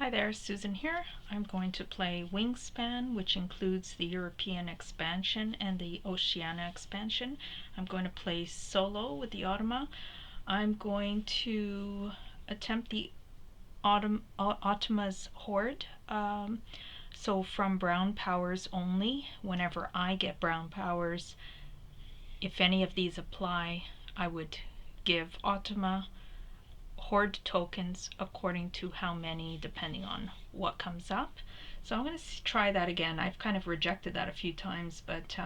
Hi there, Susan here. I'm going to play WINGSPAN, which includes the European expansion and the Oceania expansion. I'm going to play solo with the Automa. I'm going to attempt the Automa's Horde. So from brown powers only, whenever I get brown powers, if any of these apply, I would give Automa Horde tokens according to how many, depending on what comes up. So I'm going to try that again. I've kind of rejected that a few times, but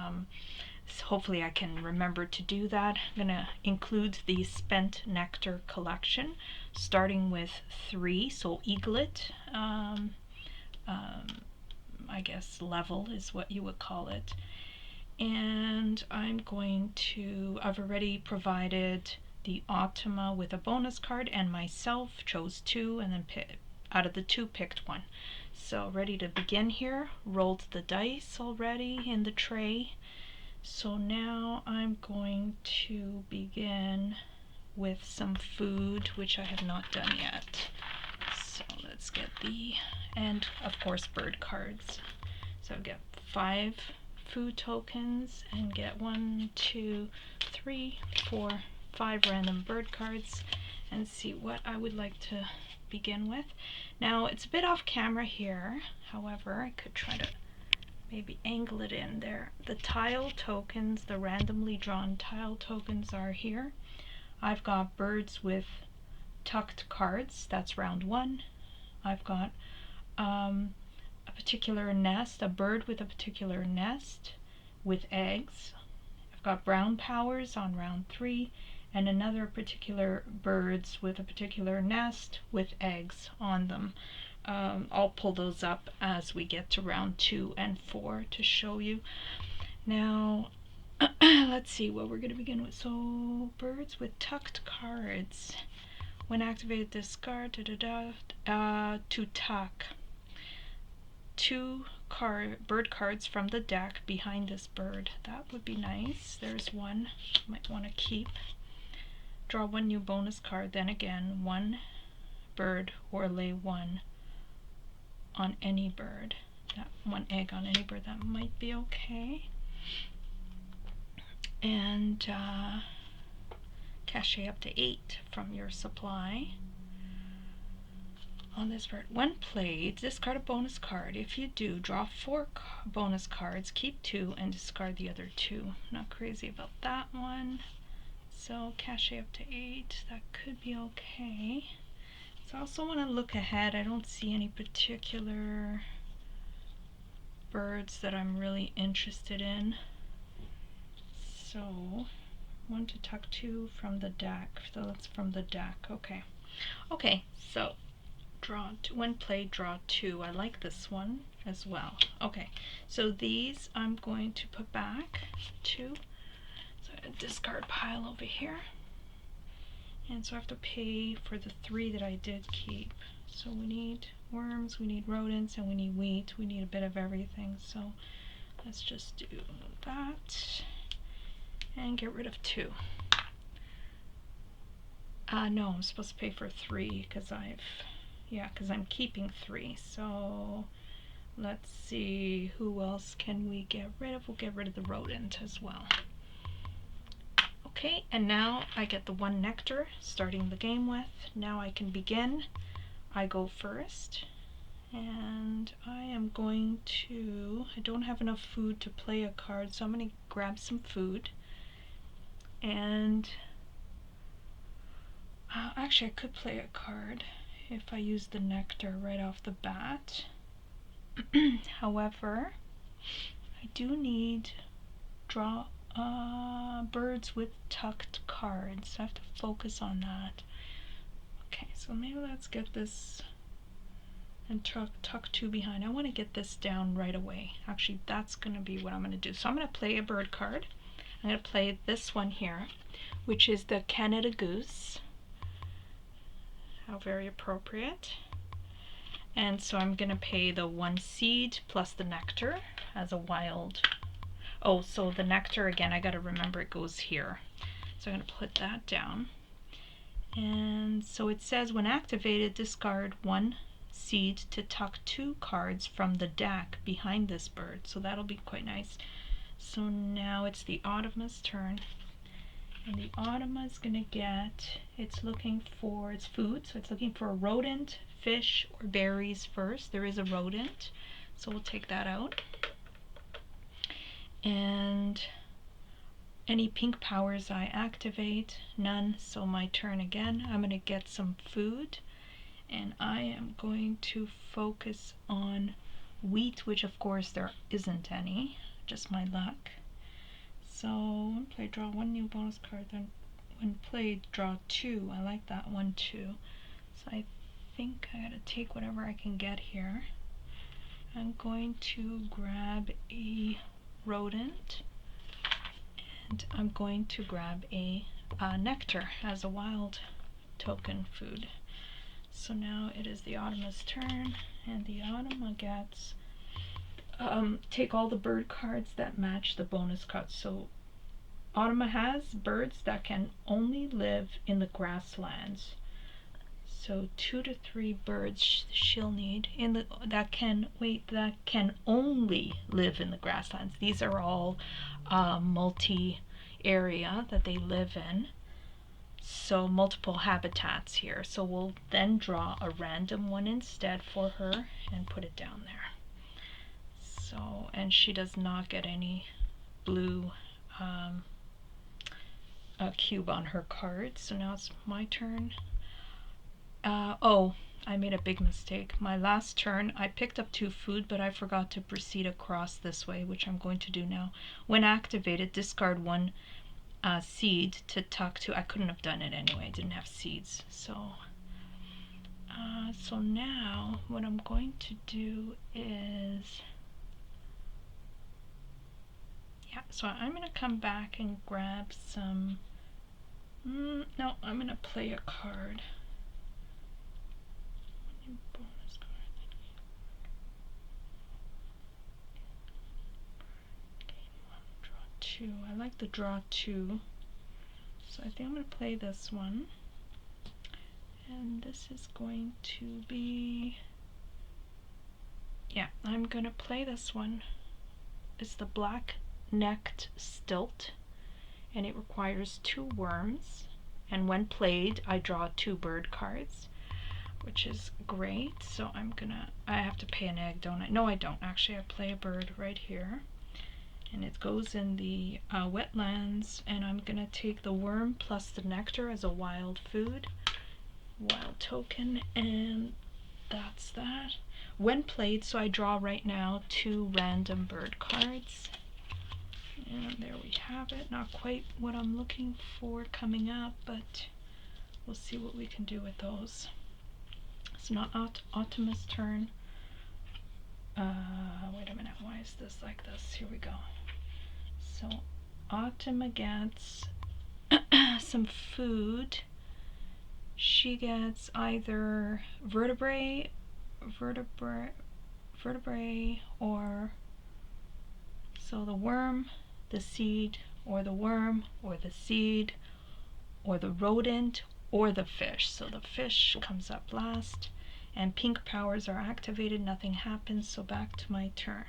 hopefully I can remember to do that. I'm going to include the Spent Nectar collection, starting with 3, so eaglet, I guess level is what you would call it. And I'm going to, I've already provided the Automa with a bonus card, and myself chose 2, and then out of the 2 picked 1. So ready to begin here. Rolled the dice already in the tray. So now I'm going to begin with some food, which I have not done yet. So let's get and of course bird cards. So I'll get 5 food tokens and get 1, 2, 3, 4, 5 random bird cards and see what I would like to begin with. Now it's a bit off camera here, however I could try to maybe angle it in there. The tile tokens, the randomly drawn tile tokens are here. I've got birds with tucked cards, that's round 1. I've got a particular nest, a bird with a particular nest with eggs. I've got brown powers on round 3, and another particular birds with a particular nest with eggs on them. I'll pull those up as we get to round 2 and 4 to show you. Now let's see what we're going to begin with. So birds with tucked cards. When activated, discard to tuck 2 bird cards from the deck behind this bird. That would be nice. There's one might want to keep. Draw 1 new bonus card, then again 1 bird, or lay 1 on any bird. That 1 egg on any bird, that might be okay. And cachet up to 8 from your supply on this bird. When played, discard a bonus card. If you do, draw 4 bonus cards, keep 2, and discard the other 2. Not crazy about that one. So cachet up to 8, that could be okay. So I also want to look ahead. I don't see any particular birds that I'm really interested in. So 1 to tuck 2 from the deck. So that's from the deck. Okay. Okay, so draw 2. When played, draw 2. I like this one as well. Okay, so these I'm going to put back 2. So I have a discard pile over here. And so I have to pay for the 3 that I did keep. So we need worms, we need rodents, and we need wheat. We need a bit of everything. So let's just do that and get rid of 2. No, I'm supposed to pay for 3 because I'm keeping 3. So let's see, who else can we get rid of? We'll get rid of the rodent as well. Okay, and now I get the 1 nectar starting the game with. Now I can begin. I go first, and I am going to, I don't have enough food to play a card, so I'm going to grab some food. And actually I could play a card if I use the nectar right off the bat. However, I do need draw birds with tucked cards. I have to focus on that. Okay, so maybe let's get this and tuck 2 behind. I want to get this down right away. Actually, that's going to be what I'm going to do. So I'm going to play a bird card. I'm going to play this one here, which is the Canada Goose. How very appropriate. And so I'm going to pay the 1 seed plus the nectar as a wild. Oh, so the nectar, again, I got to remember it goes here. So I'm going to put that down. And so it says when activated, discard 1 seed to tuck 2 cards from the deck behind this bird, so that'll be quite nice. So now it's the Automa's turn, and the Automa is gonna get, it's looking for its food, so it's looking for a rodent, fish, or berries first. There is a rodent, so we'll take that out. And any pink powers I activate, none, so my turn again. I'm gonna get some food, and I am going to focus on wheat, which of course there isn't any, just my luck. So when played, draw 1 new bonus card, then when played, draw 2. I like that one too. So I think I gotta take whatever I can get here. I'm going to grab a rodent, and I'm going to grab a nectar as a wild token food. So now it is the Automa's turn, and the Automa gets take all the bird cards that match the bonus cards. So Automa has birds that can only live in the grasslands. So 2 to 3 birds she'll need in the that can only live in the grasslands. These are all multi-area that they live in. So multiple habitats here. So we'll then draw a random one instead for her and put it down there. So, and she does not get any blue cube on her card. So now it's my turn. Oh, I made a big mistake. My last turn, I picked up 2 food, but I forgot to proceed across this way, which I'm going to do now. When activated, discard 1 seed to tuck 2. I couldn't have done it anyway. I didn't have seeds. So, so now what I'm going to do is, yeah, so I'm going to come back and grab some, no, I'm going to play a card. Bonus card. Draw 2. I like the draw 2. So I think I'm going to play this one. And this is going to be, yeah, I'm going to play this one. It's the black-necked Stilt, and it requires 2 worms. And when played, I draw 2 bird cards, which is great. So I have to pay an egg, don't I? No, I don't. Actually, I play a bird right here. And it goes in the wetlands, and I'm gonna take the worm plus the nectar as a wild food, wild token, and that's that. When played, so I draw right now 2 random bird cards. And there we have it. Not quite what I'm looking for coming up, but we'll see what we can do with those. It's not Automa's turn. Wait a minute, why is this like this? Here we go. So Automa gets some food. She gets either vertebrae, or so the worm, the seed, or the worm, or the seed, or the rodent, or the fish. So the fish comes up last, and pink powers are activated, nothing happens, so back to my turn.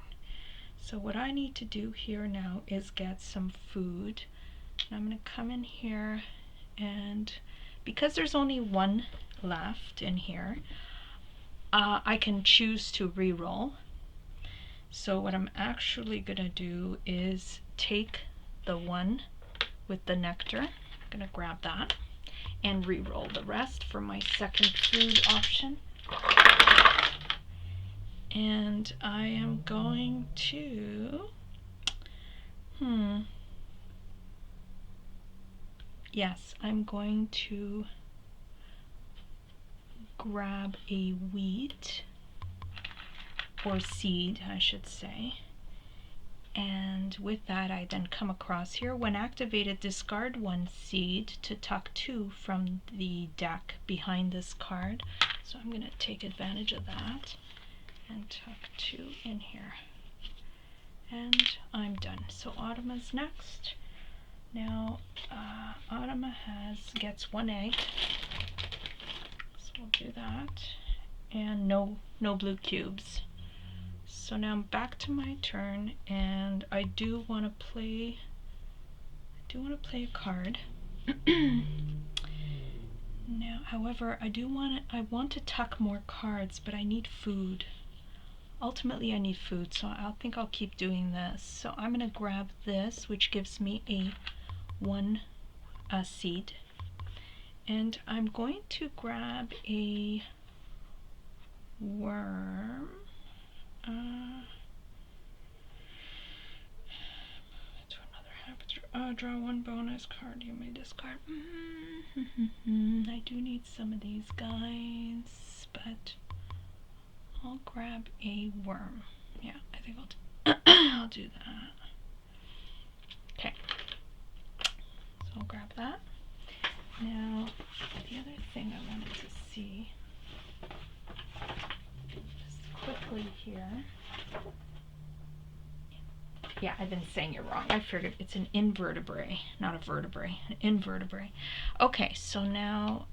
So what I need to do here now is get some food. And I'm going to come in here, and because there's only 1 left in here, I can choose to re-roll. So what I'm actually going to do is take the one with the nectar. I'm going to grab that and re-roll the rest for my second food option. And I am going to, yes, I'm going to grab a wheat, or seed, I should say. And with that, I then come across here. When activated, discard 1 seed to tuck 2 from the deck behind this card. So I'm going to take advantage of that and tuck 2 in here. And I'm done. So Automa's next. Now Automa gets 1 egg. So we'll do that. and no blue cubes. So now I'm back to my turn, and I do want to play a card. Now, however, I want to tuck more cards, but I need food. Ultimately, I need food, so I think I'll keep doing this. So I'm going to grab this, which gives me one seed. And I'm going to grab a worm. Draw one bonus card. You may discard. I do need some of these guys, but I'll grab a worm. Yeah, I think I'll do that. Okay. So I'll grab that. Now, the other thing I wanted to see, just quickly here. Yeah, I've been saying it wrong. I figured it's an invertebrate, not a vertebrae. An invertebrate. Okay, so now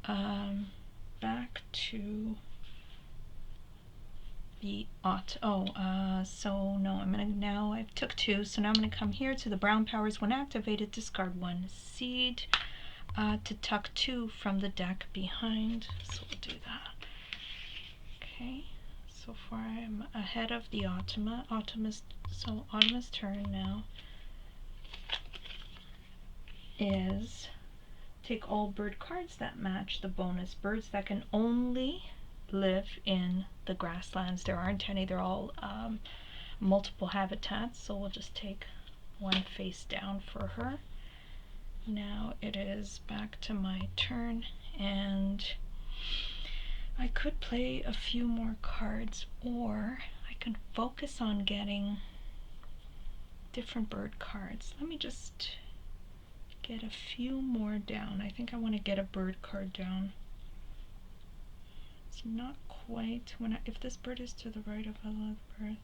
back to the so no, I'm gonna now I took 2, so now I'm gonna come here to the brown powers. When activated, discard 1 seed to tuck 2 from the deck behind. So we'll do that. Okay. So far I'm ahead of the Autumn's turn now is take all bird cards that match the bonus. Birds that can only live in the grasslands. There aren't any, they're all multiple habitats, so we'll just take 1 face down for her. Now it is back to my turn, and I could play a few more cards, or I can focus on getting different bird cards. Let me just get a few more down. I think I want to get a bird card down. It's not quite if this bird is to the right of another bird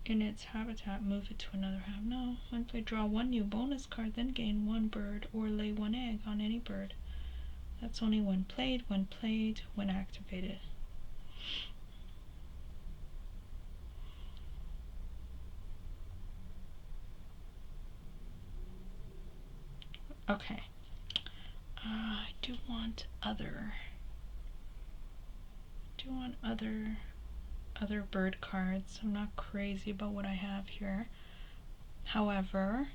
in its habitat, move it to another habitat. No, when played, draw 1 new bonus card, then gain 1 bird or lay 1 egg on any bird. That's only when played, when activated. Okay. I do want other bird cards. I'm not crazy about what I have here. However,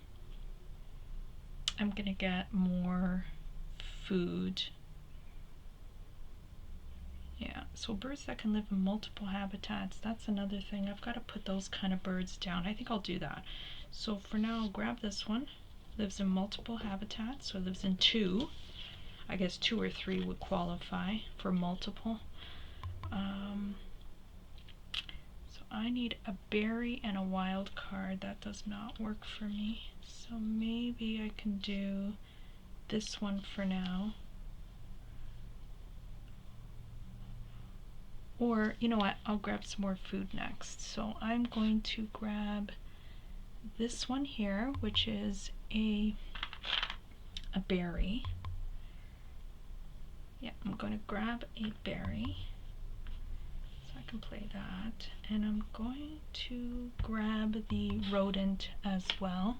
I'm gonna get more food. Yeah, so birds that can live in multiple habitats, that's another thing. I've got to put those kind of birds down. I think I'll do that. So for now, I'll grab this one. Lives in multiple habitats, so it lives in 2. I guess 2 or 3 would qualify for multiple. So I need a berry and a wild card. That does not work for me. So maybe I can do this one for now. Or, you know what, I'll grab some more food next. So I'm going to grab this one here, which is a berry. Yeah, I'm going to grab a berry. So I can play that. And I'm going to grab the rodent as well.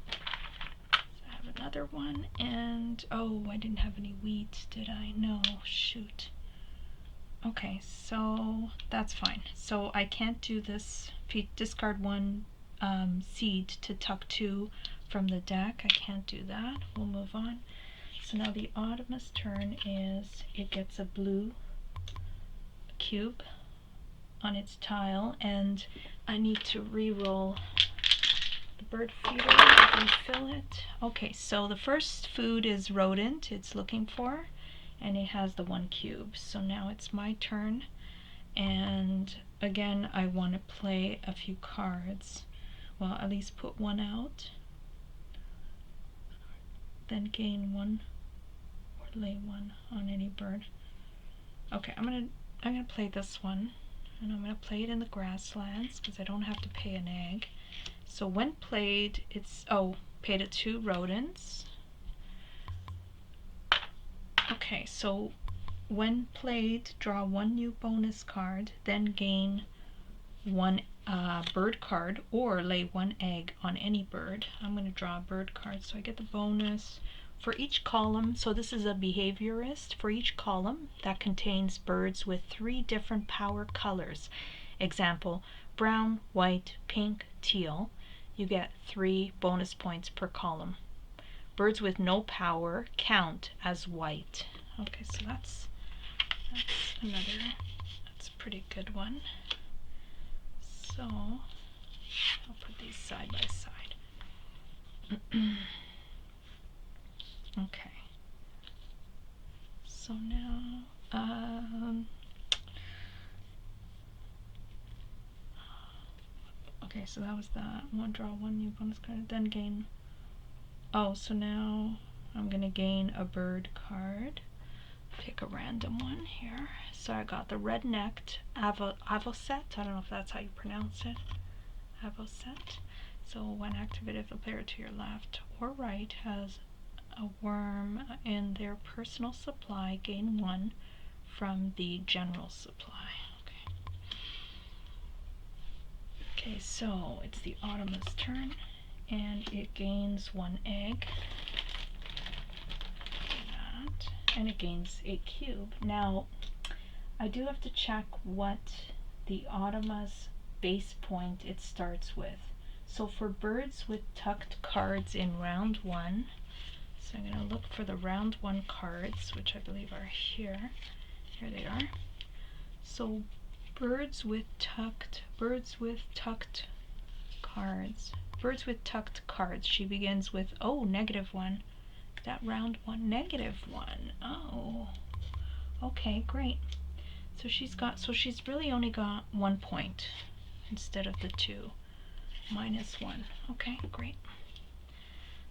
So I have another one, and oh, I didn't have any wheat, did I? No, shoot. Okay, so that's fine. So I can't do this. If you discard 1 seed to tuck 2 from the deck, I can't do that. We'll move on. So now the Autumn's turn is it gets a blue cube on its tile, and I need to re-roll the bird feeder and refill it. Okay, so the first food is rodent it's looking for, and it has the 1 cube. So now it's my turn, and again I want to play a few cards. Well, at least put 1 out, then gain 1 or lay 1 on any bird. Okay, I'm gonna play this one, and I'm gonna play it in the grasslands because I don't have to pay an egg. So when played, it's paid at 2 rodents. Okay, so when played, draw one new bonus card, then gain one bird card, or lay one egg on any bird. I'm going to draw a bird card, so I get the bonus for each column. So this is a behaviorist. For each column that contains birds with 3 different power colors, example, brown, white, pink, teal, you get 3 bonus points per column. Birds with no power count as white. Okay, so that's a pretty good one. So I'll put these side by side. Okay. So now, okay, so that was that. One, draw one new bonus card, then gain. Oh, so now I'm gonna gain a bird card. Pick a random one here. So I got the red-necked avocet. I don't know if that's how you pronounce it. Avocet. So when activated, if the player to your left or right has a worm in their personal supply, gain 1 from the general supply. Okay, so it's the Automa's turn, and it gains 1 egg. And it gains a cube. Now, I do have to check what the Automa's base point it starts with. So for birds with tucked cards in round 1, so I'm going to look for the round 1 cards, which I believe are here. Here they are. So birds with tucked cards. She begins with, oh, -1. That round 1, -1. Oh, okay, great. So she's really only got 1 point instead of the 2, -1. Okay, great.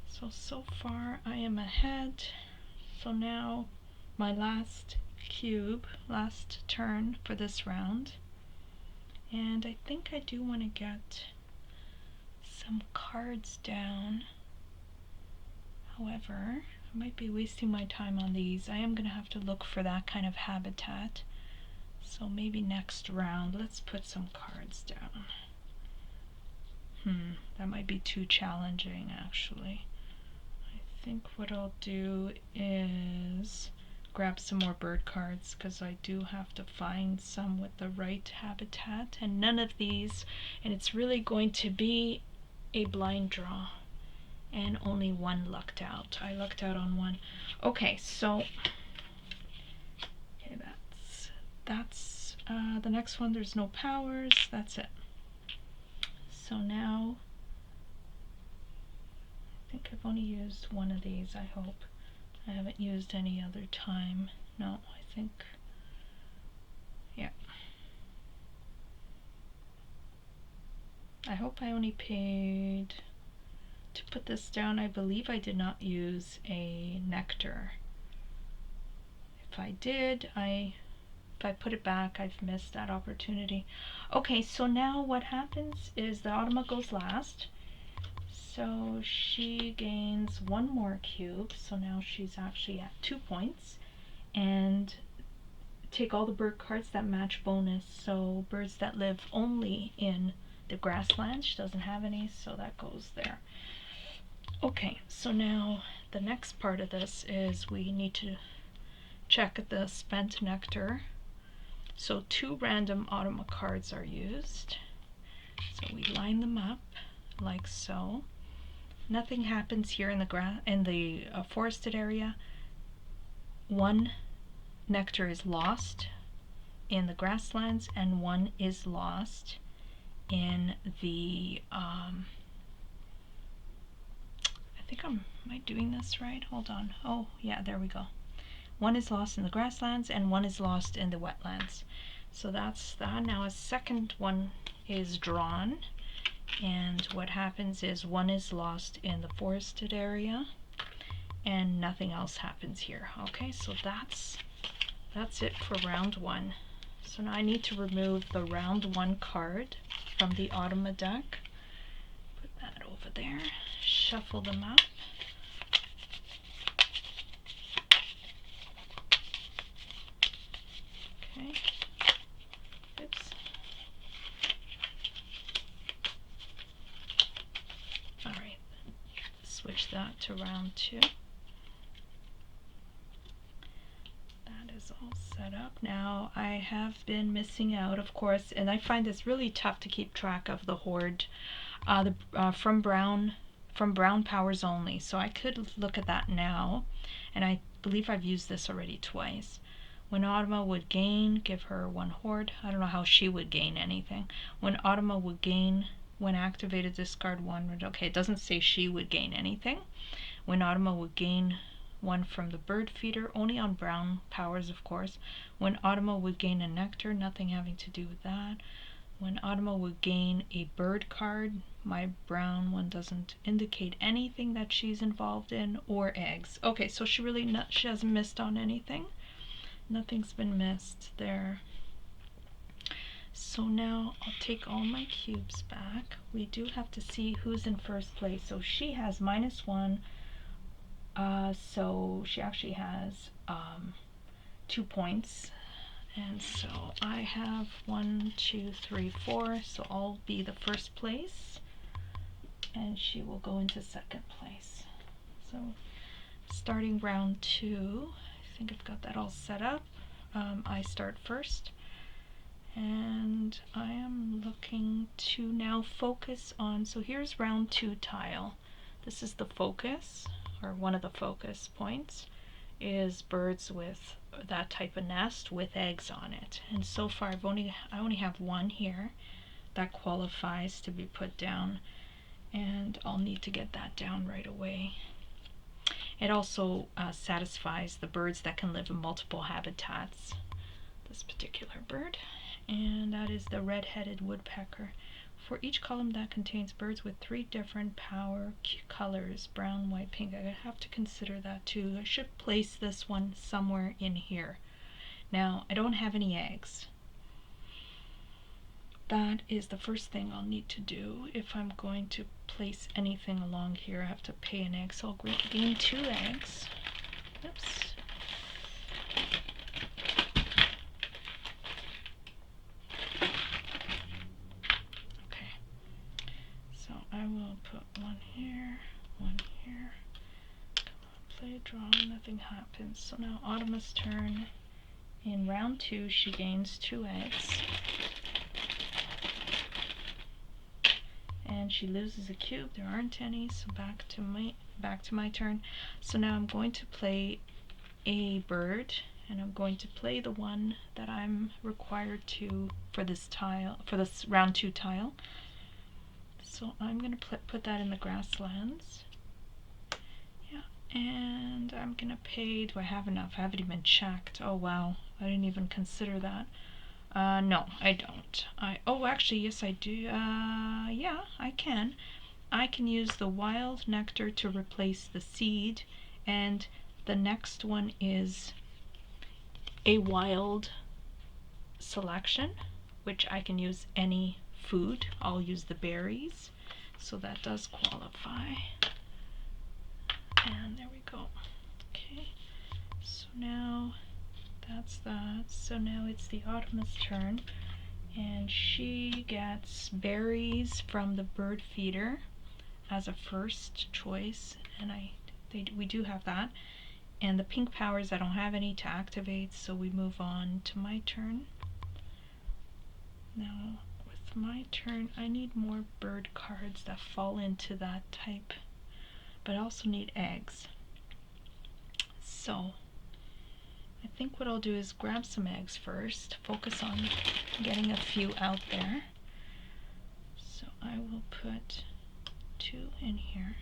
So far I am ahead. So now my last turn for this round. And I think I do want to get some cards down. However, I might be wasting my time on these. I am going to have to look for that kind of habitat. So maybe next round, let's put some cards down. That might be too challenging, actually. I think what I'll do is grab some more bird cards, because I do have to find some with the right habitat, and none of these, and it's really going to be a blind draw. And only 1 lucked out. I lucked out on 1. Okay, so okay, that's the next one. There's no powers. That's it. So now I think I've only used 1 of these. I hope I haven't used any other time. No, I think, yeah. I hope I only paid. To put this down, I believe I did not use a Nectar. If I did, if I put it back, I've missed that opportunity. Okay, so now what happens is the Automa goes last. So she gains 1 more cube, so now she's actually at 2 points. And take all the bird cards that match bonus, so birds that live only in the grasslands. She doesn't have any, so that goes there. Okay, so now the next part of this is we need to check the spent nectar. So 2 random Automa cards are used. So we line them up like so. Nothing happens here in the forested area. 1 nectar is lost in the grasslands, and 1 is lost in the I think am I doing this right? Hold on. Oh, yeah, there we go. 1 is lost in the grasslands and 1 is lost in the wetlands. So that's that. Now a second one is drawn, and what happens is 1 is lost in the forested area and nothing else happens here. Okay, so that's it for round 1. So now I need to remove the round 1 card from the Automa deck. Put that over there. Shuffle them up. Okay. Oops. Alright. Switch that to round 2. That is all set up. Now I have been missing out, of course, and I find this really tough to keep track of the horde from brown powers only. So I could look at that now, and I believe I've used this already twice. When Automa would gain, give her 1 horde. I don't know how she would gain anything. When Automa would gain, when activated, discard 1. Okay, it doesn't say she would gain anything. When Automa would gain 1 from the bird feeder, only on brown powers, of course. When Automa would gain a Nectar, nothing having to do with that. When Automa would gain a bird card, my brown one doesn't indicate anything that she's involved in, or eggs. Okay, so she hasn't missed on anything. Nothing's been missed there. So now I'll take all my cubes back. We do have to see who's in first place. So she has -1. So she actually has 2 points. And so I have 1, 2, 3, 4. So I'll be the first place. And she will go into second place. So starting round 2. I think I've got that all set up. I start first, and I am looking to now focus on, so here's round 2 tile. This is the focus, or one of the focus points, is birds with that type of nest with eggs on it. And so far I only have 1 here that qualifies to be put down, and I'll need to get that down right away. It also satisfies the birds that can live in multiple habitats, this particular bird, and that is the red-headed woodpecker. For each column that contains birds with 3 different power colors, brown, white, pink, I have to consider that too. I should place this one somewhere in here. Now, I don't have any eggs. That is the first thing I'll need to do. If I'm going to place anything along here, I have to pay an egg. So I'll gain 2 eggs. Oops. Okay. So I will put 1 here, 1 here. Come on, play, draw, nothing happens. So now Automa's turn. In round 2, she gains 2 eggs. And she loses a cube. There aren't any, so back to my turn. So now I'm going to play a bird, and I'm going to play the one that I'm required to for this tile, for this round 2 tile. So I'm going to put that in the grasslands. Yeah, and I'm going to pay. Do I have enough? I haven't even checked. Oh wow, I didn't even consider that. No, I don't. Oh, actually, yes, I do. Yeah, I can. I can use the wild nectar to replace the seed, and the next one is a wild selection, which I can use any food. I'll use the berries, so that does qualify. And there we go. Okay, so now that's that. So now it's the Automa's turn, and she gets berries from the bird feeder as a first choice, and we do have that. And the pink powers, I don't have any to activate, so we move on to my turn. Now with my turn, I need more bird cards that fall into that type, but I also need eggs. So I think what I'll do is grab some eggs first, focus on getting a few out there. So I will put 2 in here.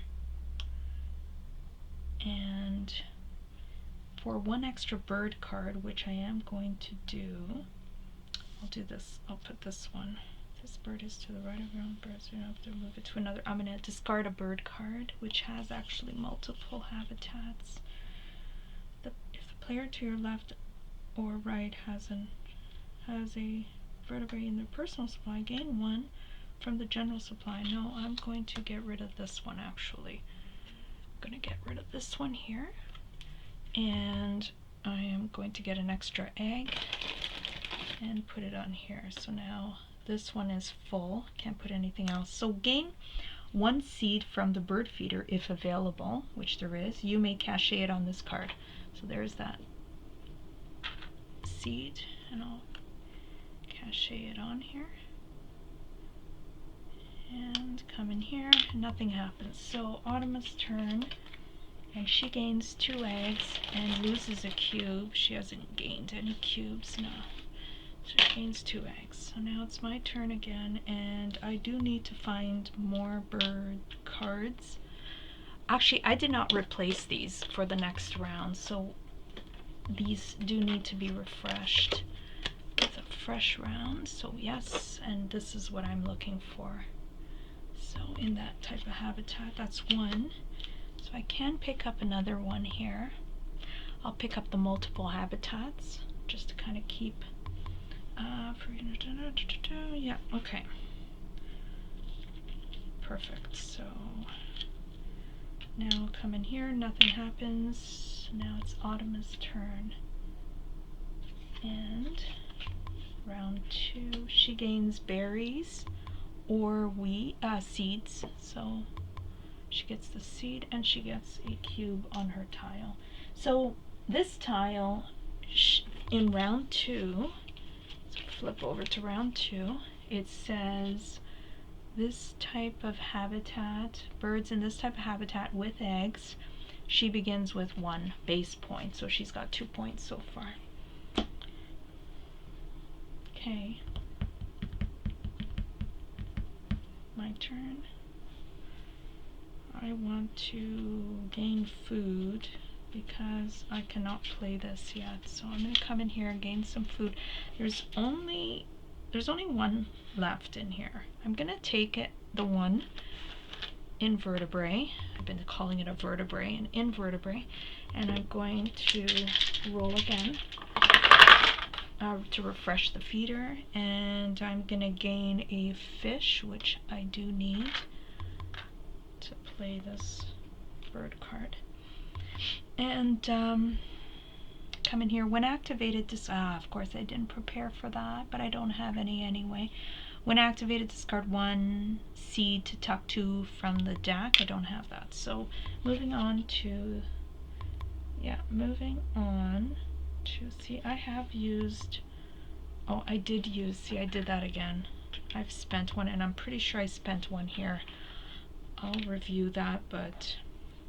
And for 1 extra bird card, which I am going to do, I'll do this. I'll put this one. This bird is to the right of your own bird, so you don't have to move it to another. I'm going to discard a bird card, which has actually multiple habitats. Player to your left or right has a vertebrae in their personal supply, gain 1 from the general supply. No, I'm going to get rid of this one actually. I'm going to get rid of this one here, and I am going to get an extra egg. and put it on here. So now this one is full, can't put anything else. So gain 1 seed from the bird feeder if available, which there is. You may cache it on this card. So there's that seed, and I'll cache it on here. And come in here, nothing happens. So Autumn's turn, and she gains 2 eggs and loses a cube. She hasn't gained any cubes, no. So she gains 2 eggs. So now it's my turn again, and I do need to find more bird cards. Actually, I did not replace these for the next round, so these do need to be refreshed. It's a fresh round, so yes, and this is what I'm looking for. So in that type of habitat, that's 1. So I can pick up another one here. I'll pick up the multiple habitats just to kind of keep yeah, okay. Perfect. So now I'll come in here, nothing happens. Now it's Autumn's turn. And round 2, she gains berries or seeds. So she gets the seed and she gets a cube on her tile. So this tile in round 2, so flip over to round 2, it says this type of habitat, birds in this type of habitat with eggs, she begins with 1 base point. So she's got 2 points so far. Okay. My turn. I want to gain food because I cannot play this yet. So I'm going to come in here and gain some food. There's only 1 left in here. I'm going to take it, the 1 invertebrate. I've been calling it a vertebrae, an invertebrate, and I'm going to roll again to refresh the feeder, and I'm going to gain a fish, which I do need to play this bird card. And come in here. When activated, of course I didn't prepare for that, but I don't have any anyway. When activated, discard 1 seed to tuck 2 from the deck. I don't have that. So moving on to, see, I have used, I did that again. I've spent 1, and I'm pretty sure I spent 1 here. I'll review that, but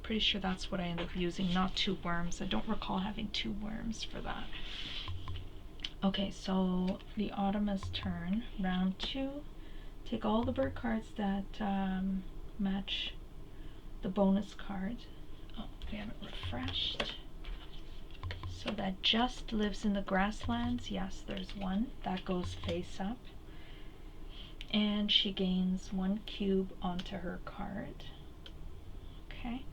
pretty sure that's what I ended up using, not 2 worms. I don't recall having 2 worms for that. Okay, so the Autumn's turn, round 2. Take all the bird cards that match the bonus card. Oh, we haven't refreshed. So that just lives in the grasslands. Yes, there's 1. That goes face up. And she gains 1 cube onto her card. Okay,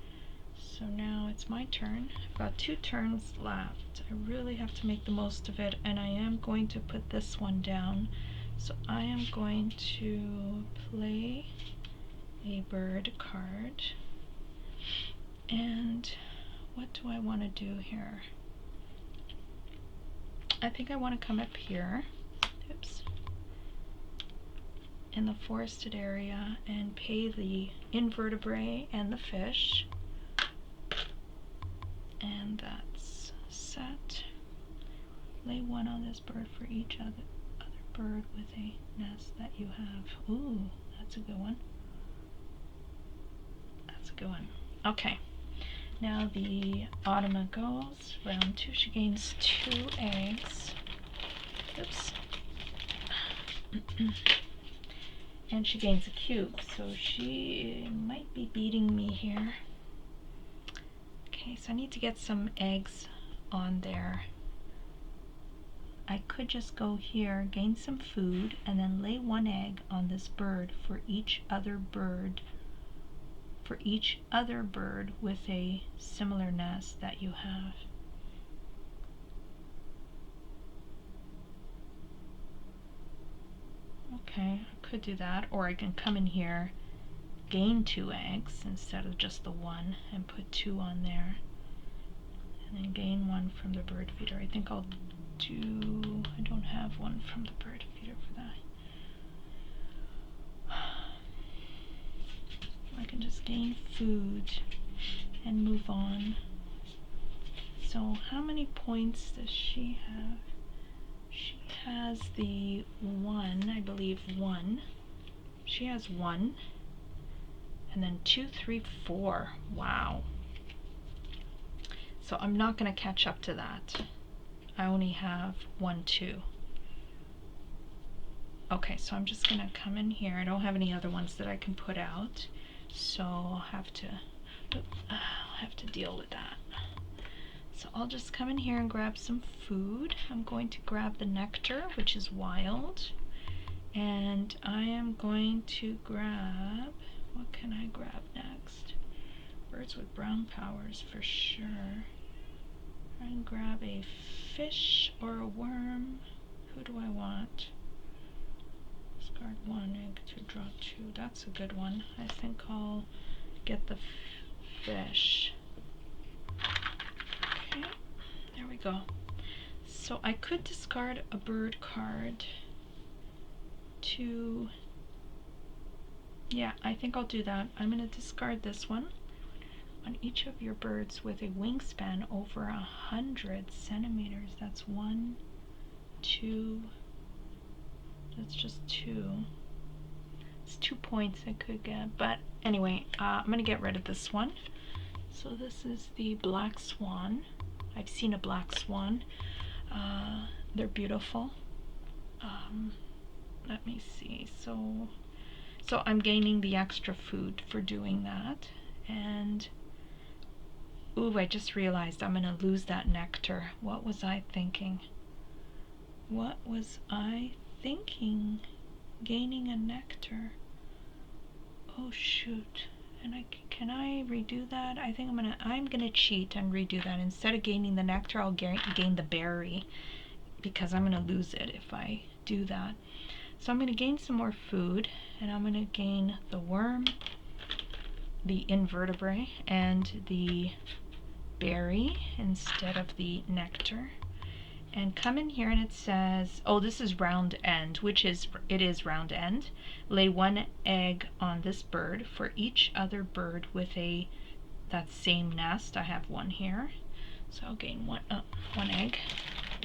so now it's my turn. I've got 2 turns left. I really have to make the most of it, and I am going to put this one down. So I am going to play a bird card. And what do I want to do here? I think I want to come up here. Oops. In the forested area and pay the invertebrate and the fish, and that's set. Lay 1 on this bird for each other bird with a nest that you have. Ooh, that's a good one. That's a good one. Okay, now the Autumn goes round 2. She gains 2 eggs. Oops. And she gains a cube, so she might be beating me here. Okay, so I need to get some eggs on there. I could just go here, gain some food, and then lay 1 egg on this bird for each other bird with a similar nest that you have. Okay, I could do that, or I can come in here, gain 2 eggs instead of just the 1, and put 2 on there, and then gain 1 from the bird feeder. I think I'll do, I don't have one from the bird feeder for that. I can just gain food and move on. So how many points does she have? She has the 1, I believe 1. She has 1. And then 2, 3, 4. Wow. So I'm not going to catch up to that. I only have 1, 2. Okay, so I'm just going to come in here. I don't have any other ones that I can put out. So I'll have to deal with that. So I'll just come in here and grab some food. I'm going to grab the nectar, which is wild. And I am going to grab, what can I grab next? Birds with brown powers for sure. I can grab a fish or a worm. Who do I want? Discard 1 egg to draw 2. That's a good one. I think I'll get the fish. Okay, there we go. So I could discard a bird card to, yeah, I think I'll do that. I'm going to discard this one. On each of your birds with a wingspan over 100 centimeters. That's 1, 2, that's just 2. It's 2 points I could get, but anyway, I'm going to get rid of this one. So this is the black swan. I've seen a black swan. They're beautiful. Let me see. So I'm gaining the extra food for doing that. And ooh, I just realized I'm gonna lose that nectar. What was I thinking? What was I thinking? Gaining a nectar. Oh shoot. And can I redo that? I think I'm gonna cheat and redo that. Instead of gaining the nectar, I'll gain the berry, because I'm gonna lose it if I do that. So I'm gonna gain some more food, and I'm gonna gain the worm, the invertebrate, and the berry instead of the nectar. And come in here and it says, oh, this is round end, it is round end. Lay 1 egg on this bird for each other bird with that same nest. I have 1 here, so I'll gain 1 egg.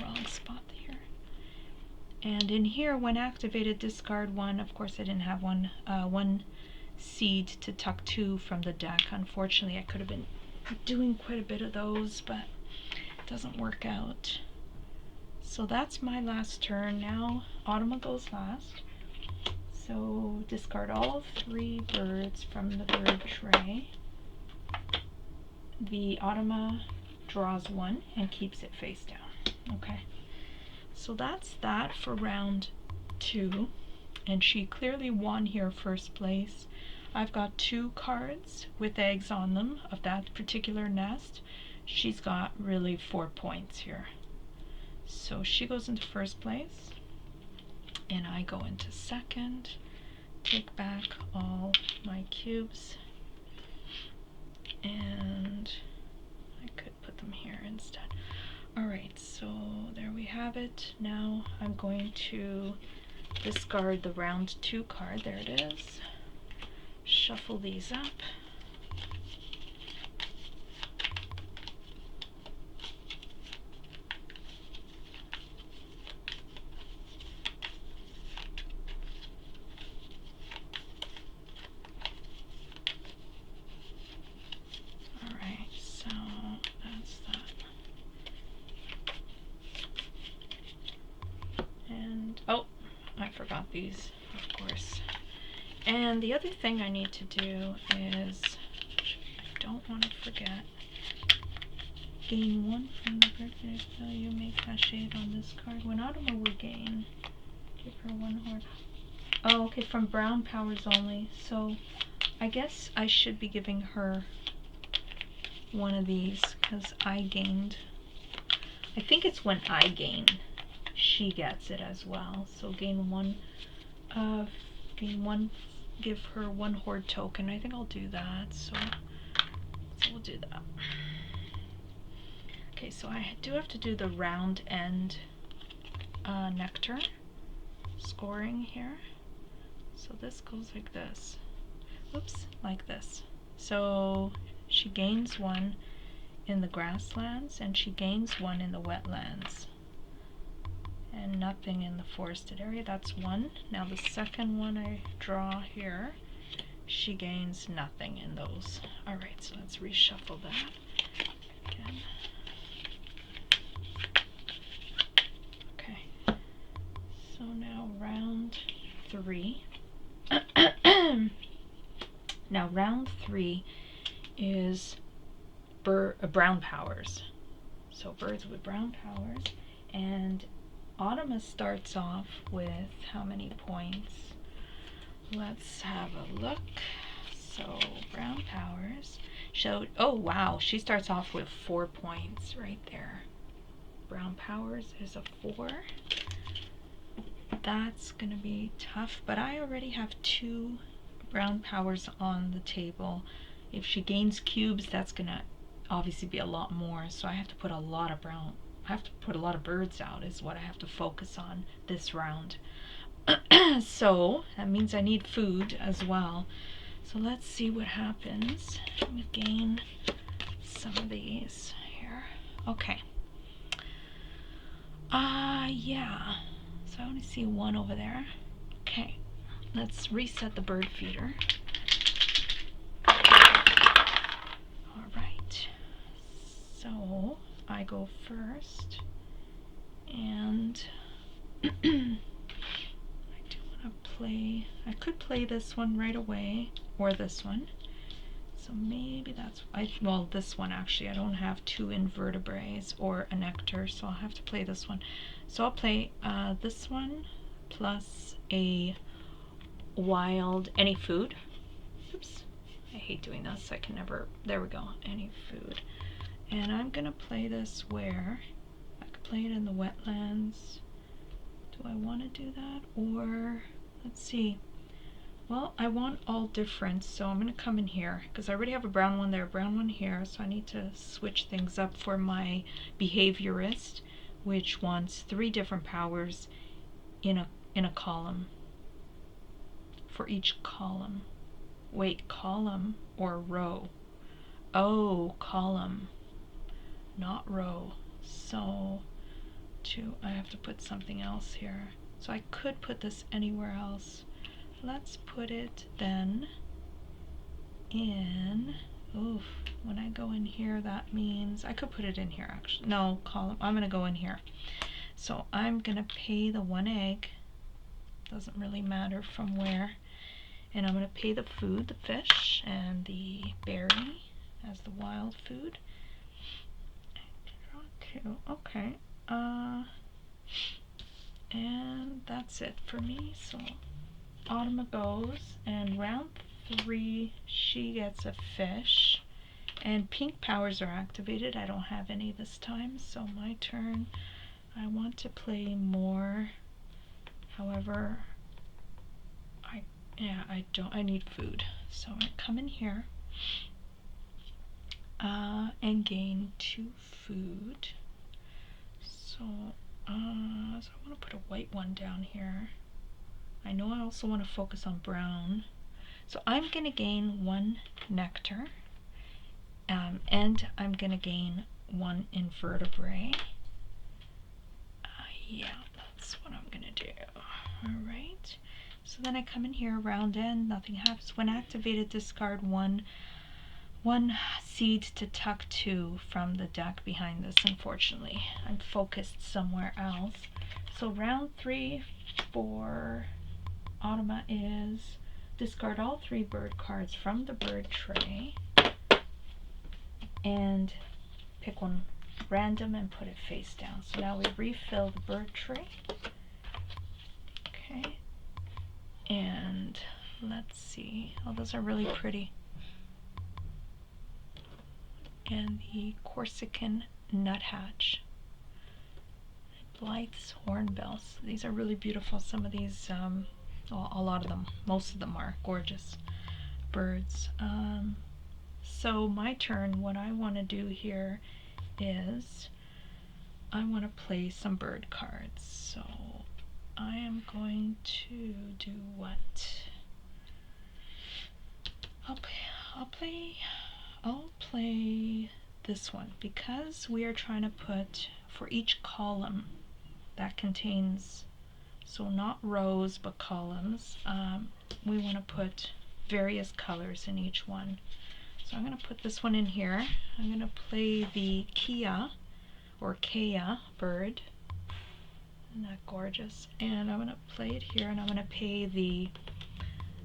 Wrong spot here. And in here, when activated, discard 1. Of course, I didn't have 1 seed to tuck 2 from the deck. Unfortunately, I could have been doing quite a bit of those, but it doesn't work out. So that's my last turn. Now Autumn goes last. So discard all 3 birds from the bird tray. The Autumn draws 1 and keeps it face down. Okay. So that's that for round 2. And she clearly won here first place. I've got 2 cards with eggs on them of that particular nest. She's got really 4 points here. So she goes into first place, and I go into second. Take back all my cubes, and I could put them here instead. Alright, so there we have it. Now I'm going to discard the round 2 card. There it is. Shuffle these up. These, of course. And the other thing I need to do is, I don't want to forget, gain 1 from the bird value, make cachet on this card. When Autumn will gain, give her 1 horde. Oh, okay, from brown powers only. So I guess I should be giving her 1 of these, because I gained, I think it's when I gain, she gets it as well. So gain 1, give her 1 horde token. I think I'll do that. So we'll do that. Okay, so I do have to do the round end Nectar scoring here. So this goes like this. Oops, like this. So she gains 1 in the grasslands and she gains 1 in the wetlands. And nothing in the forested area. That's 1. Now the second one I draw here, she gains nothing in those. Alright, so let's reshuffle that again. Okay, so now round 3. Now round 3 is brown powers. So birds with brown powers, and Autumn starts off with how many points? Let's have a look. So brown powers showed, oh wow, she starts off with 4 points right there. Brown powers is a 4. That's gonna be tough, but I already have 2 brown powers on the table. If she gains cubes, that's gonna obviously be a lot more, so I have to put a lot of birds out is what I have to focus on this round. So that means I need food as well. So let's see what happens. Let me gain some of these here. Okay. Yeah. So I only see 1 over there. Okay. Let's reset the bird feeder. Alright. So I go first. And I do want to play, I could play this one right away, or this one. So maybe that's, well, this one actually, I don't have 2 invertebrates or a nectar, so I'll have to play this one. So I'll play this one plus a wild, any food. Oops, I hate doing this, I can never, there we go, any food. And I'm gonna play this where, I could play it in the wetlands. Do I want to do that? Or, let's see. Well, I want all different, so I'm going to come in here, because I already have a brown one there, a brown one here, so I need to switch things up for my behaviorist, which wants 3 different powers in a column. For each column. Wait, column or row? Oh, column, not row. So I have to put something else here. So I could put this anywhere else. Let's put it then in, oof, when I go in here, that means I could put it in here actually. No, column, I'm gonna go in here. So I'm gonna pay the 1 egg, doesn't really matter from where, and I'm gonna pay the food, the fish, and the berry as the wild food. Draw 2, okay. And that's it for me. So Autumn goes, and round 3 she gets a fish, and pink powers are activated. I don't have any this time, so my turn. I want to play more, however I need food, so I'm gonna come in here and gain 2 food. So I want to put a white one down here. I know I also want to focus on brown. So I'm going to gain 1 nectar, and I'm going to gain 1 invertebrate. Yeah, that's what I'm going to do. Alright, so then I come in here, round end, nothing happens. When activated, discard 1 seed to tuck 2 from the deck behind this. Unfortunately, I'm focused somewhere else. So round 3 for Automa is discard all 3 bird cards from the bird tray and pick one random and put it face down. So now we refill the bird tray. Okay, and let's see. Oh, those are really pretty. And the Corsican nuthatch, Blythe's hornbills. These are really beautiful. Some of these, well, a lot of them, most of them are gorgeous birds. So my turn, what I want to do here is I want to play some bird cards. So I am going to do what? I'll play this one because we are trying to put for each column that contains, so not rows but columns, we want to put various colors in each one. So I'm going to put this one in here. I'm going to play the Kia or Kea bird. Isn't that gorgeous? And I'm going to play it here, and I'm going to pay the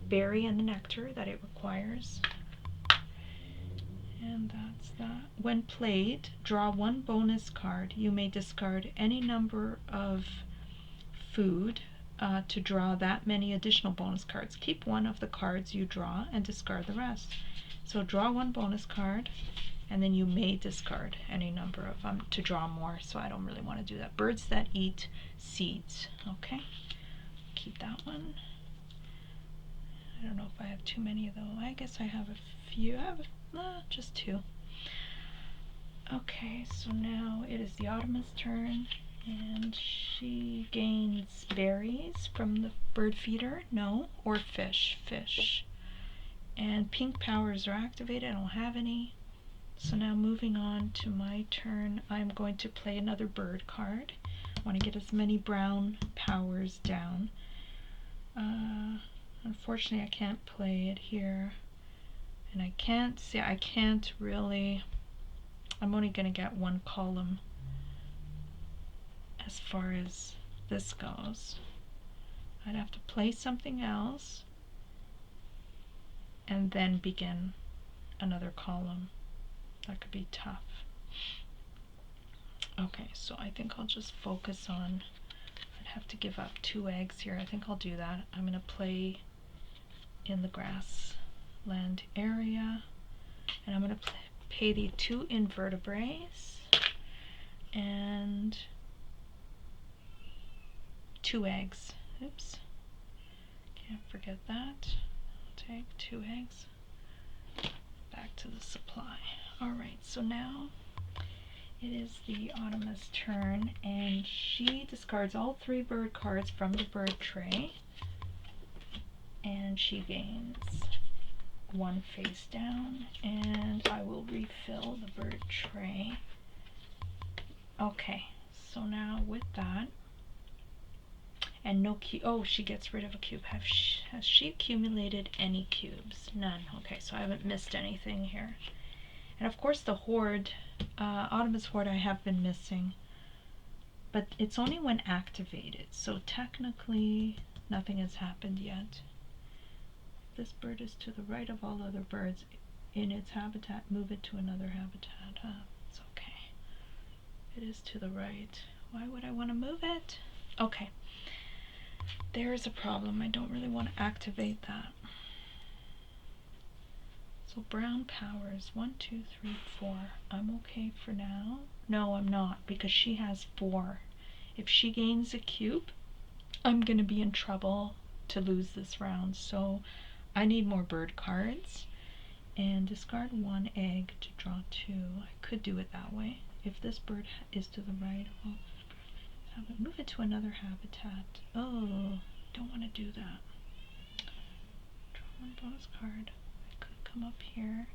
berry and the nectar that it requires. And that's that. When played, draw one bonus card. You may discard any number of food to draw that many additional bonus cards. Keep one of the cards you draw and discard the rest. So draw one bonus card, and then you may discard any number of them to draw more. So I don't really want to do that. Birds that eat seeds. Okay, keep that one. I don't know if I have too many though. I guess I have a few. I have just two. Okay, so now it is the Autumn's turn, and she gains berries from the bird feeder. No, or fish. And pink powers are activated. I don't have any. So now moving on to my turn, I'm going to play another bird card. I want to get as many brown powers down. Unfortunately, I can't play it here. And I can't really, I'm only going to get one column as far as this goes. I'd have to play something else and then begin another column. That could be tough. Okay, so I think I'll just focus on, I'd have to give up 2 eggs here. I think I'll do that. I'm going to play in the grassland area, and I'm going to pay the 2 invertebrates and 2 eggs. Oops, can't forget that. I'll take 2 eggs. Back to the supply. Alright, so now it is the Autumn's turn, and she discards all 3 bird cards from the bird tray, and she gains 1 face down, and I will refill the bird tray. Okay, so now with that, and no cube. Oh, she gets rid of a cube. Has she accumulated any cubes? None. Okay, so I haven't missed anything here. And of course the horde, Autumn's horde, I have been missing, but it's only when activated, so technically nothing has happened yet. This bird is to the right of all other birds in its habitat. Move it to another habitat. It's okay. It is to the right. Why would I want to move it? Okay. There's a problem. I don't really want to activate that. So brown powers, 1, 2, 3, 4. I'm okay for now. No, I'm not, because she has 4. If she gains a cube, I'm going to be in trouble to lose this round. So I need more bird cards, and discard 1 egg to draw 2. I could do it that way. If this bird is to the right, I'll move it to another habitat. Oh, don't want to do that. Draw 1 bonus card. I could come up here.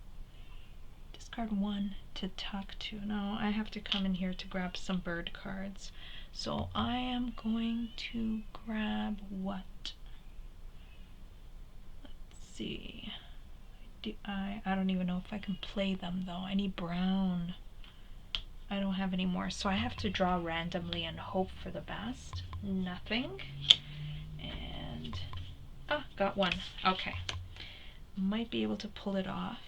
Discard 1 to tuck 2. No, I have to come in here to grab some bird cards. So I am going to grab what? Let's see. I don't even know if I can play them though. I need brown. I don't have any more, so I have to draw randomly and hope for the best. Nothing. And got 1. Okay. Might be able to pull it off.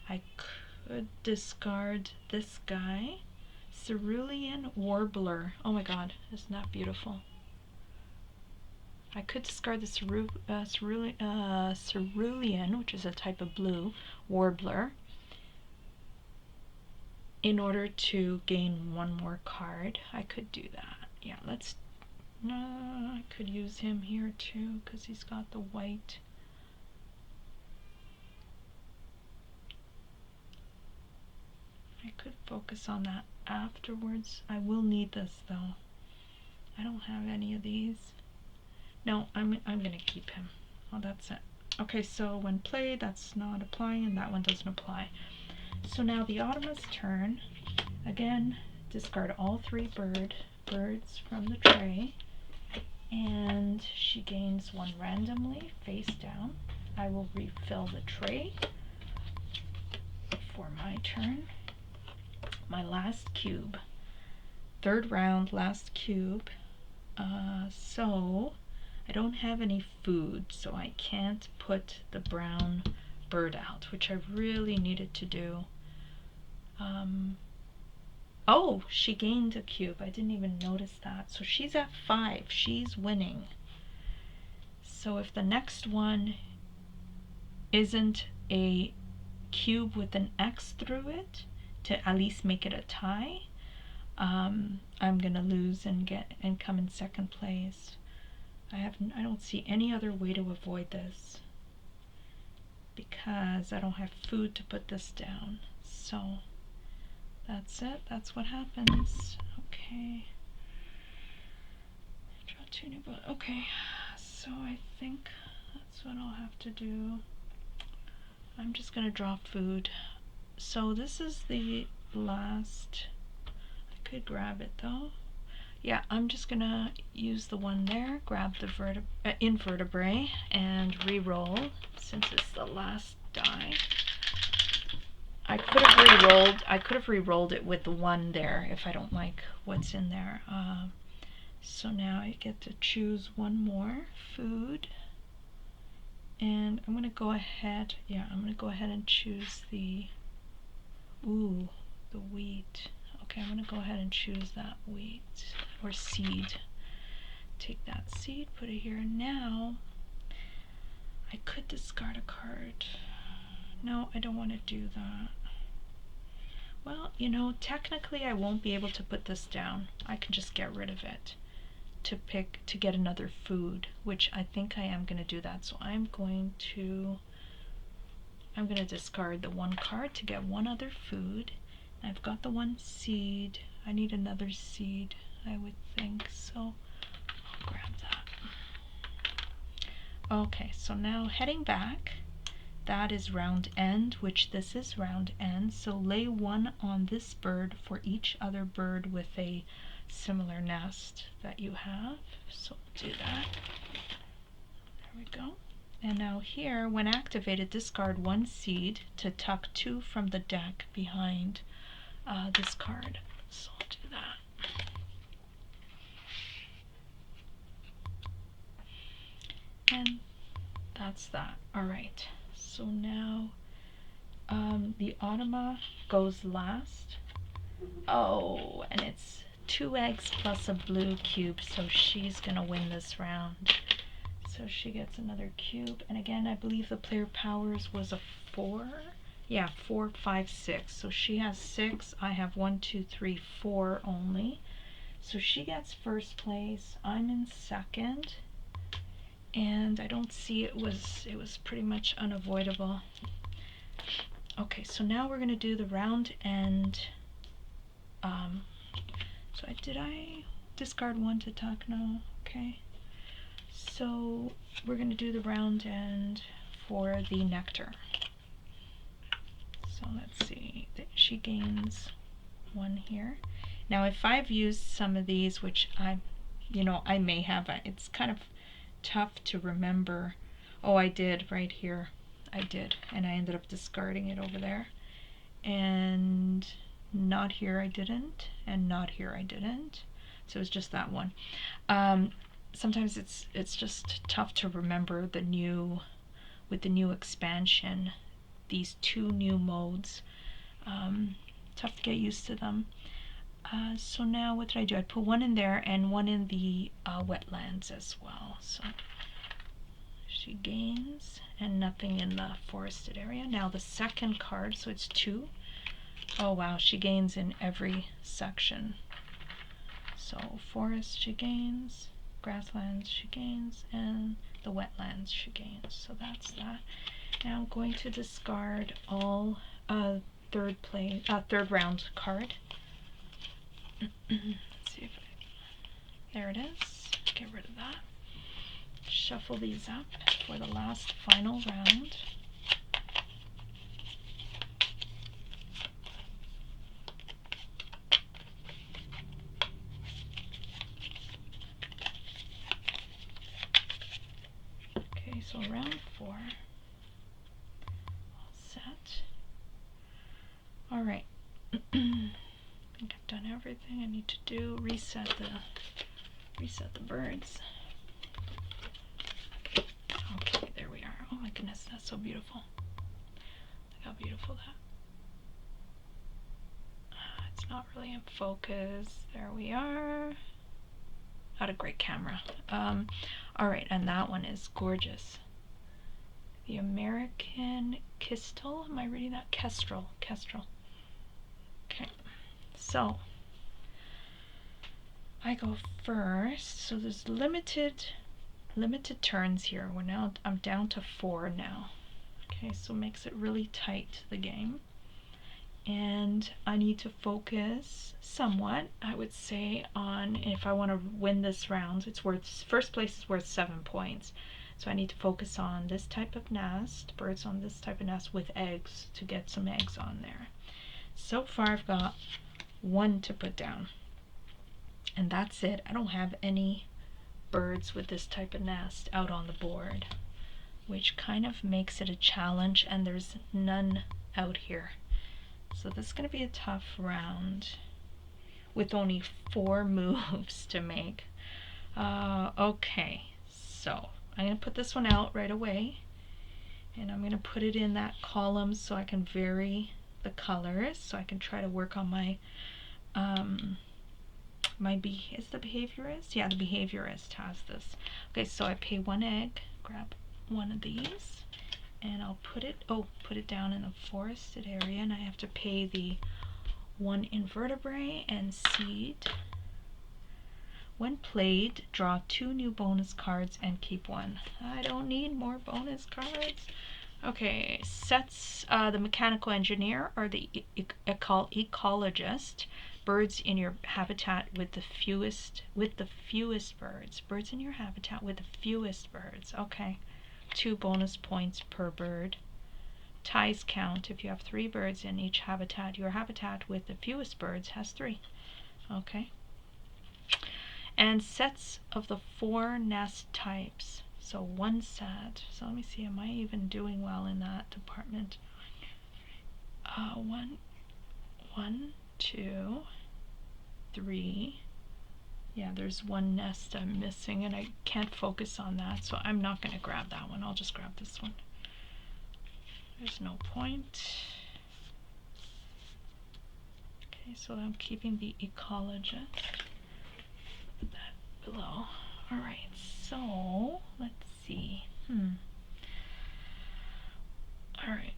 I could discard this guy. Cerulean Warbler. Oh my god, isn't that beautiful? I could discard the cerulean, which is a type of blue, warbler, in order to gain 1 more card. I could do that. Yeah, let's... I could use him here too, because he's got the white. I could focus on that afterwards. I will need this though. I don't have any of these. No, I'm gonna keep him. Oh, that's it. Okay, so when played, that's not applying, and that one doesn't apply. So now the Automa's turn. Again, discard all 3 birds from the tray, and she gains 1 randomly, face down. I will refill the tray for my turn. My last cube. 3rd round, last cube. So I don't have any food, so I can't put the brown bird out, which I really needed to do. Oh, she gained a cube. I didn't even notice that. So she's at 5. She's winning. So if the next one isn't a cube with an X through it, to at least make it a tie, I'm gonna lose and come in 2nd place. I don't see any other way to avoid this because I don't have food to put this down. So that's it. That's what happens. Okay. Draw 2 new bones. Okay. So I think that's what I'll have to do. I'm just gonna draw food. So this is the last. I could grab it though. Yeah, I'm just gonna use the one there, grab the invertebrate, and re-roll since it's the last die. I could have re-rolled it with the one there if I don't like what's in there. So now I get to choose one more food, and I'm gonna go ahead. Yeah, I'm gonna go ahead and choose the wheat. Okay, I'm gonna go ahead and choose that wheat or seed. Take that seed, put it here. Now I could discard a card. No, I don't want to do that. Well, you know, technically I won't be able to put this down. I can just get rid of it to get another food, which I think I am going to do that. So I'm going to discard the 1 card to get 1 other food. I've got the 1 seed. I need another seed, I would think, so I'll grab that. Okay, so now heading back, that is round end, which this is round end, so lay 1 on this bird for each other bird with a similar nest that you have. So do that. There we go. And now here, when activated, discard 1 seed to tuck 2 from the deck behind this card. So I'll do that. And that's that. Alright, so now the Automa goes last. Oh, and it's 2 eggs plus a blue cube, so she's gonna win this round. So she gets another cube, and again I believe the player powers was a 4. Yeah, 4, 5, 6. So she has 6. I have 1, 2, 3, 4 only. So she gets 1st place. I'm in 2nd, and I don't see it was pretty much unavoidable. Okay, so now we're gonna do the round end. So did I discard 1 to tuck? No. Okay. So we're gonna do the round end for the Nectar. So let's see, she gains 1 here. Now if I've used some of these, which I may have, it's kind of tough to remember. Oh, I did right here. I did, and I ended up discarding it over there. And not here I didn't, and not here I didn't. So it's just that one. Sometimes it's just tough to remember with the new expansion, these 2 new modes. Tough to get used to them. So now what did I do? I put 1 in there and 1 in the wetlands as well. So she gains, and nothing in the forested area. Now the 2nd card, so it's 2. Oh wow, she gains in every section. So forest she gains, grasslands she gains, and the wetlands she gains. So that's that. Now I'm going to discard all third round card. Let's see if there it is. Get rid of that. Shuffle these up for the last final round. Okay, so round 4. All set. All right. I think I've done everything I need to do. Reset the birds. Okay, there we are. Oh my goodness, that's so beautiful. Look how beautiful that. It's not really in focus. There we are. Not a great camera. All right, and that one is gorgeous. The American Kestrel. Am I reading that? Kestrel. Okay, so I go first. So there's limited turns here. I'm down to 4 now. Okay, so makes it really tight, the game. And I need to focus somewhat, I would say, on if I want to win this round. First place is worth 7 points. So I need to focus on this type of nest, birds on this type of nest with eggs, to get some eggs on there. So far I've got 1 to put down. And that's it. I don't have any birds with this type of nest out on the board, which kind of makes it a challenge, and there's none out here. So this is going to be a tough round with only 4 moves to make. Okay, so I'm going to put this one out right away, and I'm going to put it in that column so I can vary the colors, so I can try to work on my is the behaviorist? Yeah, the behaviorist has this. Okay, so I pay 1 egg, grab one of these, and I'll put it down in a forested area, and I have to pay the 1 invertebrate and seed. When played, draw 2 new bonus cards and keep 1. I don't need more bonus cards. Okay, sets the mechanical engineer or the ecologist. Birds in your habitat with the fewest birds. Birds in your habitat with the fewest birds. Okay. 2 bonus points per bird. Ties count. If you have 3 birds in each habitat, your habitat with the fewest birds has 3. Okay. And sets of the 4 nest types. So 1 set. So let me see, am I even doing well in that department? 1, 2, 3. Yeah, there's 1 nest I'm missing, and I can't focus on that, so I'm not going to grab that one. I'll just grab this one. There's no point. Okay, so I'm keeping the ecologist. Put that below. Alright, so let's see. Alright.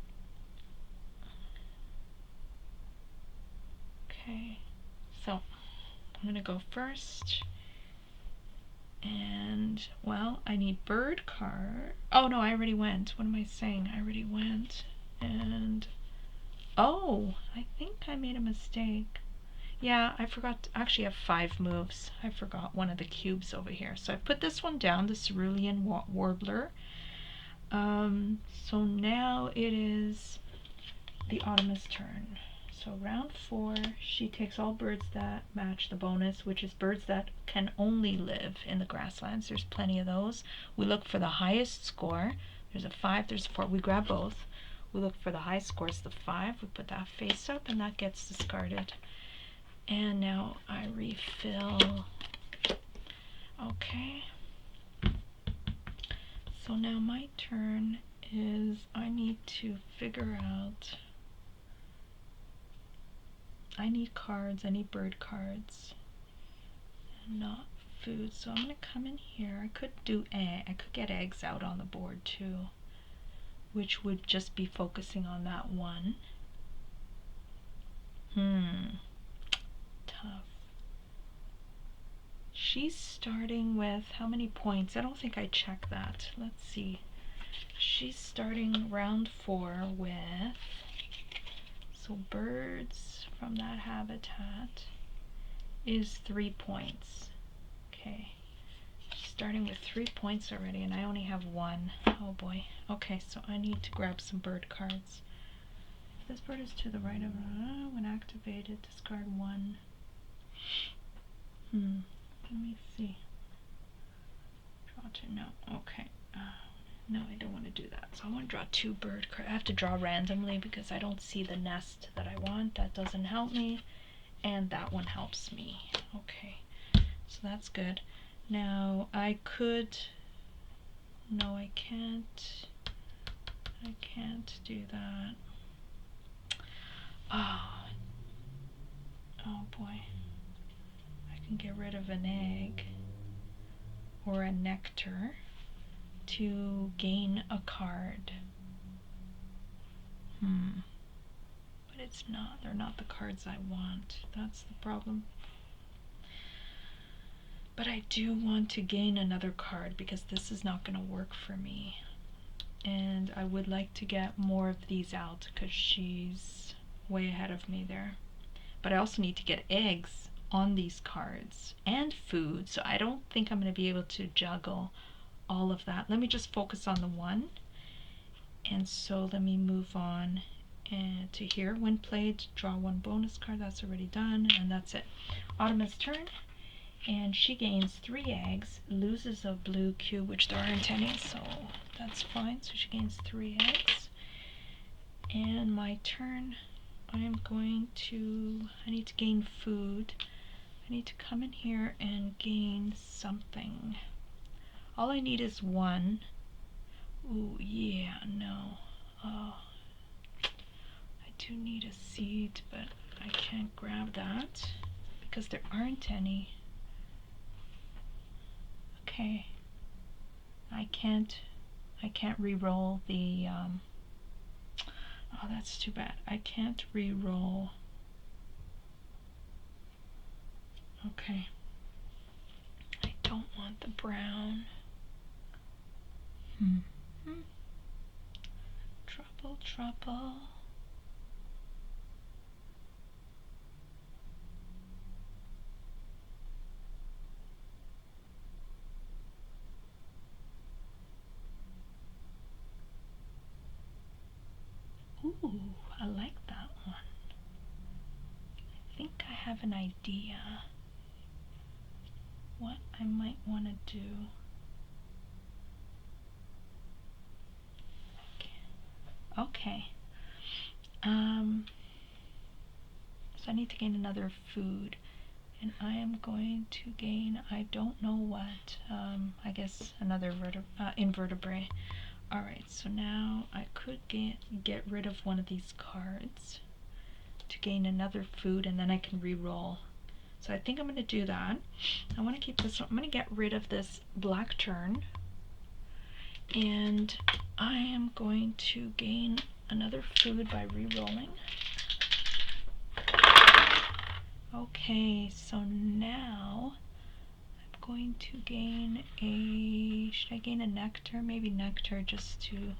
Okay, so I'm going to go first. And, well, I need bird card. Oh, no, I already went. What am I saying? I already went. And, oh, I think I made a mistake. Yeah, I forgot. Actually, I have 5 moves. I forgot one of the cubes over here. So I put this one down, the cerulean warbler. So now it is the Autumn's turn. So round 4, she takes all birds that match the bonus, which is birds that can only live in the grasslands. There's plenty of those. We look for the highest score. There's a 5, there's a 4. We grab both. We look for the high score, it's the 5. We put that face up, and that gets discarded. And now I refill. Okay. So now my turn is I need to figure out. I need cards, I need bird cards, and not food. So I'm going to come in here. I could get eggs out on the board too, which would just be focusing on that 1. Tough. She's starting with how many points? I don't think I checked that. Let's see. She's starting round 4 with, so birds from that habitat is 3 points. Okay. Starting with 3 points already, and I only have 1. Oh boy. Okay, so I need to grab some bird cards. If this bird is to the right of when activated, discard 1. Let me see. Draw 2. No. Okay. No, I don't want to do that. So I want to draw 2 bird cards. I have to draw randomly because I don't see the nest that I want. That doesn't help me. And that one helps me. Okay. So that's good. Now I could... No, I can't. I can't do that. Oh boy. I can get rid of an egg or a nectar to gain a card. But it's not. They're not the cards I want. That's the problem. But I do want to gain another card because this is not going to work for me. And I would like to get more of these out because she's way ahead of me there. But I also need to get eggs on these cards and food, so I don't think I'm going to be able to juggle all of that. Let me just focus on the one. And so let me move on to here. When played, draw 1 bonus card. That's already done, and that's it. Autumn's turn. And she gains 3 eggs, loses a blue cube, which there aren't any, so that's fine. So she gains 3 eggs. And my turn, I need to gain food. I need to come in here and gain something. All I need is 1. Ooh, yeah, no. I do need a seed, but I can't grab that because there aren't any. Okay, I can't re-roll the, oh, that's too bad. I can't re-roll. Okay, I don't want the brown. Trouble, trouble. Ooh, I like that one. I think I have an idea what I might want to do. Okay. So I need to gain another food, and I am going to gain, I don't know what, I guess another invertebrate. Alright, so now I could get rid of one of these cards to gain another food, and then I can re-roll. So I think I'm going to do that. I want to keep this one. I'm going to get rid of this black tern, and I am going to gain another food by re-rolling. Okay, so now I'm going to gain should I gain a nectar? Maybe nectar just to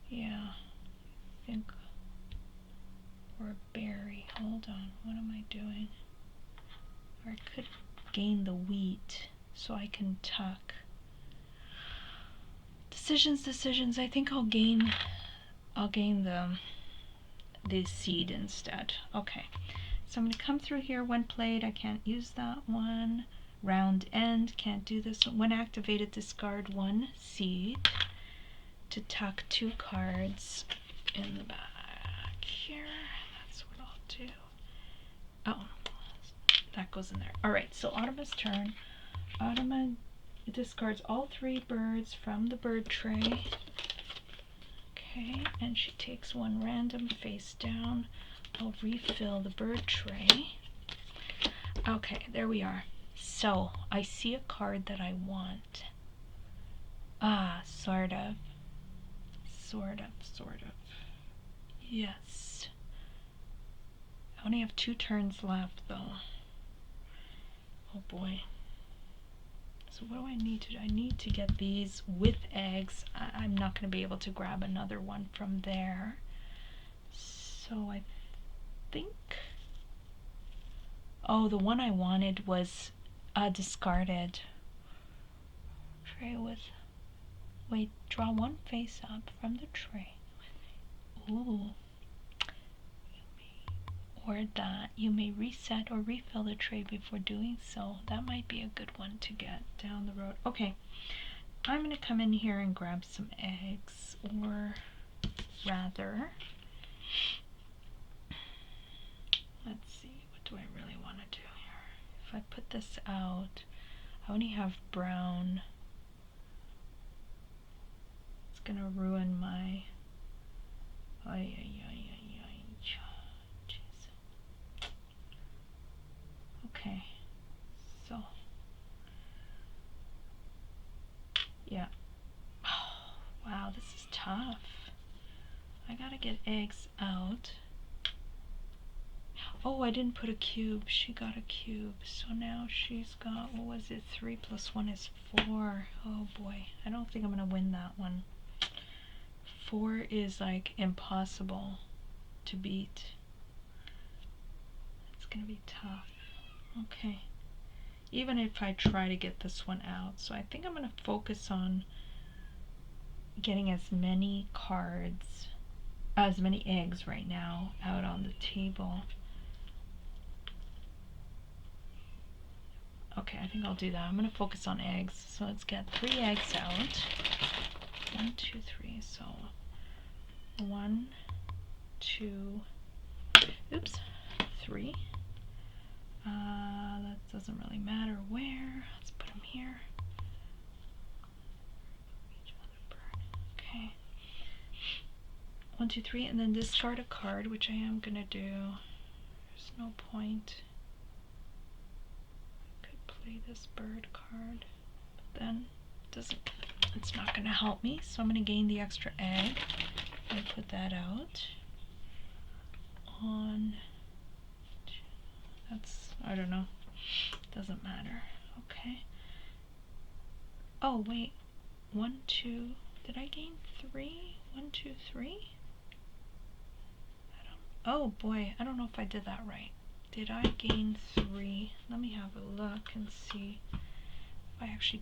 yeah, I think, or a berry. Hold on, what am I doing? Or I could gain the wheat so I can tuck. Decisions. I think I'll gain the seed instead. Okay, so I'm going to come through here. When played, I can't use that one. Round end, can't do this. When activated, discard 1 seed to tuck 2 cards in the back here. That's what I'll do. Oh, that goes in there. Alright, so Autumn's turn. Autumn discards all 3 birds from the bird tray. Okay, and she takes 1 random face down. I'll refill the bird tray. Okay, there we are. So, I see a card that I want. Sort of. Yes. I only have 2 turns left, though. Oh boy. So what do I need to do? I need to get these with eggs. I'm not going to be able to grab another one from there. So I think, oh, the one I wanted was discarded. Tray with, wait, draw one face up from the tray. Ooh. Or that you may reset or refill the tray before doing so. That might be a good one to get down the road. Okay, I'm going to come in here and grab some eggs, or rather, let's see, what do I really want to do here? If I put this out, I only have brown. It's going to ruin my, okay, so, yeah. Oh, wow, this is tough. I gotta get eggs out. Oh, I didn't put a cube. She got a cube. So now she's got, what was it? 3 plus 1 is 4. Oh boy, I don't think I'm gonna win that one. 4 is like impossible to beat. It's gonna be tough. Okay. Even if I try to get this one out. So I think I'm gonna focus on getting as many cards, as many eggs right now out on the table. Okay, I think I'll do that. I'm going to focus on eggs. So let's get 3 eggs out. 1, 2, 3. So 1, 2, oops, 3. That doesn't really matter where. Let's put them here. Okay. 1, 2, 3, and then discard a card, which I am going to do. There's no point. Play this bird card, but then it's not going to help me, so I'm going to gain the extra egg and put that out on, that's, I don't know, doesn't matter. Okay, oh wait, 1, 2, did I gain 3? 1, 2, 3? Oh boy, I don't know if I did that right. Did I gain 3? Let me have a look and see if I actually